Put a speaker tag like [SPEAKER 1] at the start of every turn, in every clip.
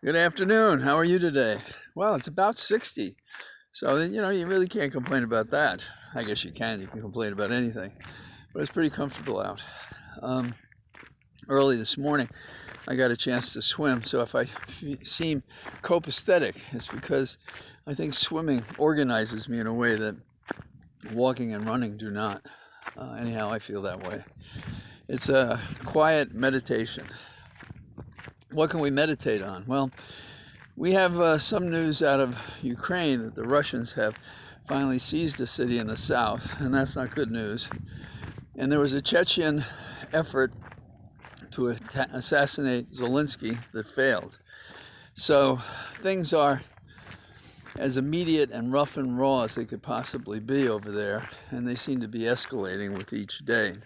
[SPEAKER 1] Good afternoon. How are you today? Well, it's about 60. So, you really can't complain about that. I guess you can. You can complain about anything. But it's pretty comfortable out. Um, Early this morning, I got a chance to swim. So if I seem copacetic, it's because I think swimming organizes me in a way that walking and running do not. Anyhow, I feel that way. It's a quiet meditation. What can we meditate on? Well, we have some news out of Ukraine that the Russians have finally seized a city in the south, and that's not good news. And there was a Chechen effort to assassinate Zelensky that failed. So things are as immediate and rough and raw as they could possibly be over there, and they seem to be escalating with each day.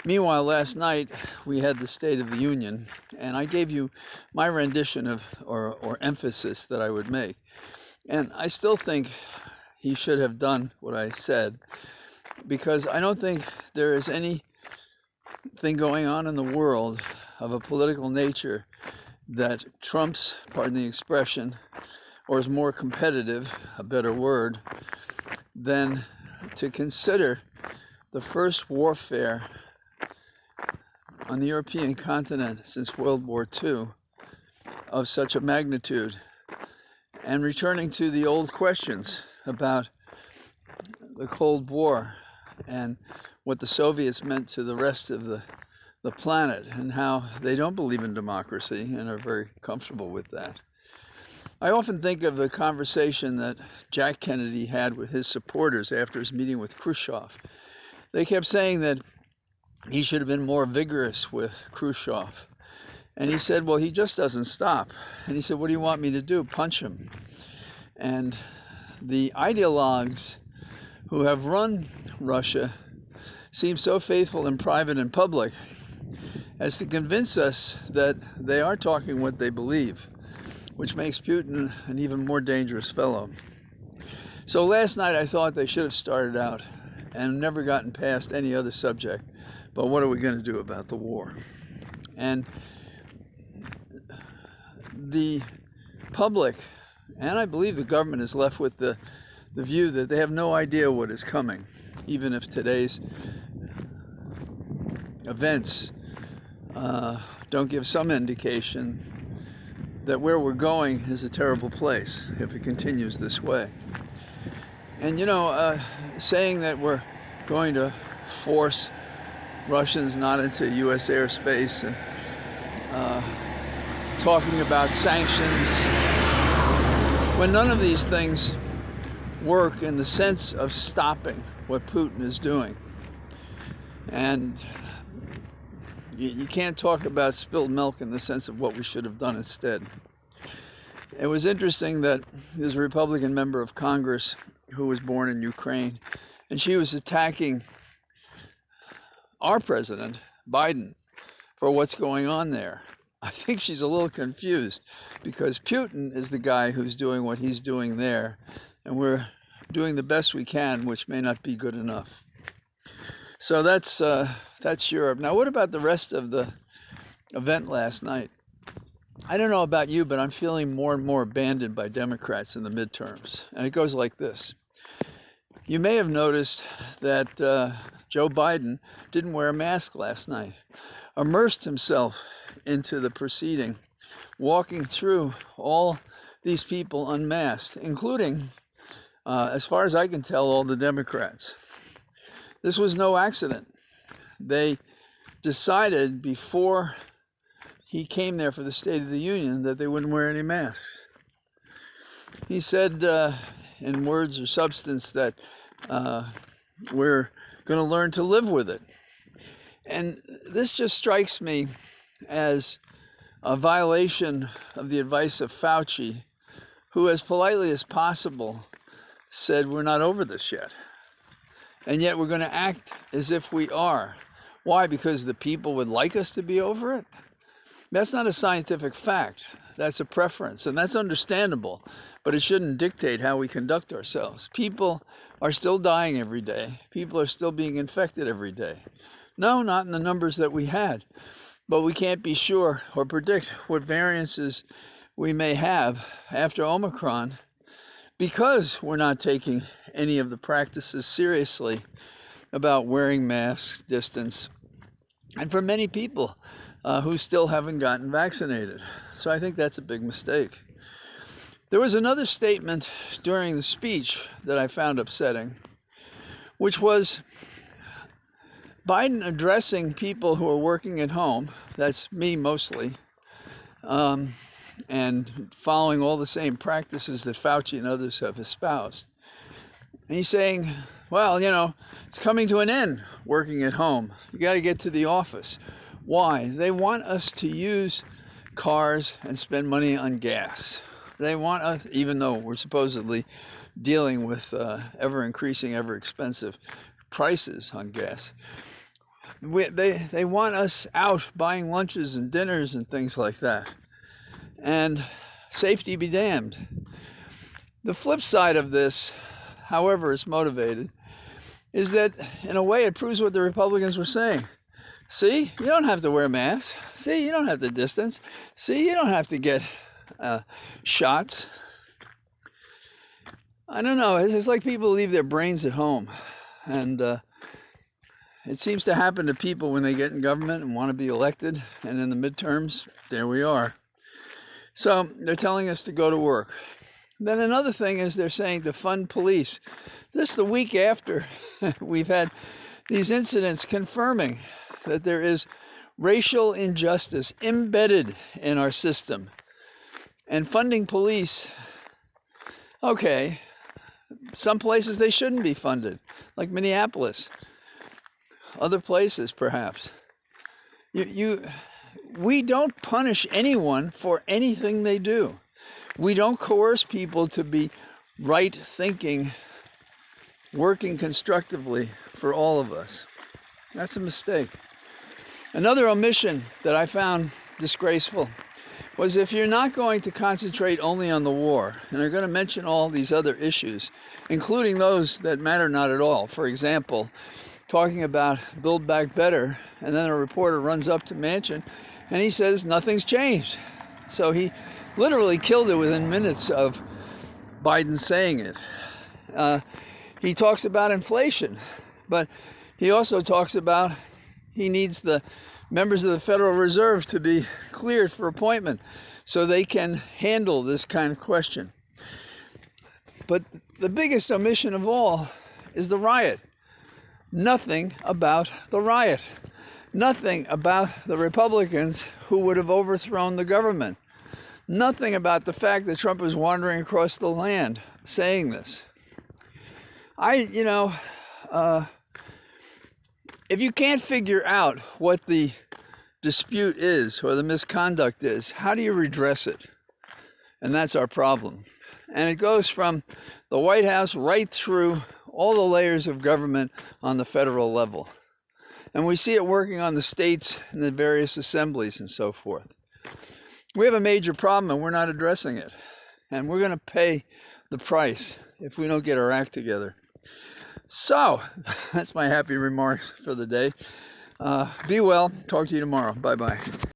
[SPEAKER 1] Meanwhile, last night we had the State of the Union, and I gave you my rendition of or emphasis that I would make. And I still think he should have done what I said, because I don't think there is anything going on in the world of a political nature that trumps, pardon the expression, or is more competitive, a better word, than to consider the first warfare on the European continent since World War II of such a magnitude, and returning to the old questions about the Cold War and what the Soviets meant to the rest of the planet, and how they don't believe in democracy and are very comfortable with that. I often think of the conversation that Jack Kennedy had with his supporters after his meeting with Khrushchev. They kept saying that he should have been more vigorous with Khrushchev. And he said, well, he just doesn't stop. And he said, what do you want me to do? Punch him. And the ideologues who have run Russia seem so faithful in private and public as to convince us that they are talking what they believe, which makes Putin an even more dangerous fellow. So last night I thought they should have started out and never gotten past any other subject. But what are we going to do about the war? And the public, and I believe the government, is left with the view that they have no idea what is coming, even if today's events don't give some indication that where we're going is a terrible place if it continues this way. And saying that we're going to force Russians not into U.S. airspace, and talking about sanctions, when none of these things work in the sense of stopping what Putin is doing. And you can't talk about spilled milk in the sense of what we should have done instead. It was interesting that there's a Republican member of Congress who was born in Ukraine, and she was attacking our president, Biden, for what's going on there. I think she's a little confused, because Putin is the guy who's doing what he's doing there, and we're doing the best we can, which may not be good enough. So that's Europe. Now, what about the rest of the event last night? I don't know about you, but I'm feeling more and more abandoned by Democrats in the midterms. And it goes like this. You may have noticed that Joe Biden didn't wear a mask last night, immersed himself into the proceeding, walking through all these people unmasked, including, as far as I can tell, all the Democrats. This was no accident. They decided before he came there for the State of the Union that they wouldn't wear any masks. He said in words or substance that we're going to learn to live with it. And this just strikes me as a violation of the advice of Fauci, who, as politely as possible, said we're not over this yet. And yet we're going to act as if we are. Why? Because the people would like us to be over it? That's not a scientific fact. That's a preference, and that's understandable, but it shouldn't dictate how we conduct ourselves. People are still dying every day. People are still being infected every day. No, not in the numbers that we had, but we can't be sure or predict what variances we may have after Omicron, because we're not taking any of the practices seriously about wearing masks, distance, and for many people who still haven't gotten vaccinated. So I think that's a big mistake. There was another statement during the speech that I found upsetting, which was Biden addressing people who are working at home, that's me mostly, and following all the same practices that Fauci and others have espoused. And he's saying, well, it's coming to an end working at home. You got to get to the office. Why? They want us to use cars and spend money on gas. They want us, even though we're supposedly dealing with ever increasing, ever expensive prices on gas. They want us out buying lunches and dinners and things like that. And safety be damned. The flip side of this, however it's motivated, is that in a way it proves what the Republicans were saying. See, you don't have to wear masks. See, you don't have to distance. See, you don't have to get shots. I don't know. It's like people leave their brains at home. And it seems to happen to people when they get in government and want to be elected. And in the midterms, there we are. So they're telling us to go to work. Then another thing is they're saying to fund police. This is the week after we've had these incidents confirming that there is racial injustice embedded in our system. And funding police, okay, some places they shouldn't be funded, like Minneapolis. Other places, perhaps. We don't punish anyone for anything they do. We don't coerce people to be right-thinking, working constructively for all of us. That's a mistake. Another omission that I found disgraceful was if you're not going to concentrate only on the war, and are going to mention all these other issues, including those that matter not at all. For example, talking about Build Back Better, and then a reporter runs up to Manchin and he says nothing's changed. So he literally killed it within minutes of Biden saying it. He talks about inflation, but he also talks about he needs the members of the Federal Reserve to be cleared for appointment so they can handle this kind of question. But the biggest omission of all is the riot. Nothing about the riot. Nothing about the Republicans who would have overthrown the government. Nothing about the fact that Trump was wandering across the land saying this. If you can't figure out what the dispute is or the misconduct is, how do you redress it? And that's our problem. And it goes from the White House right through all the layers of government on the federal level. And we see it working on the states and the various assemblies and so forth. We have a major problem and we're not addressing it. And we're going to pay the price if we don't get our act together. So, that's my happy remarks for the day. Be well. Talk to you tomorrow. Bye-bye.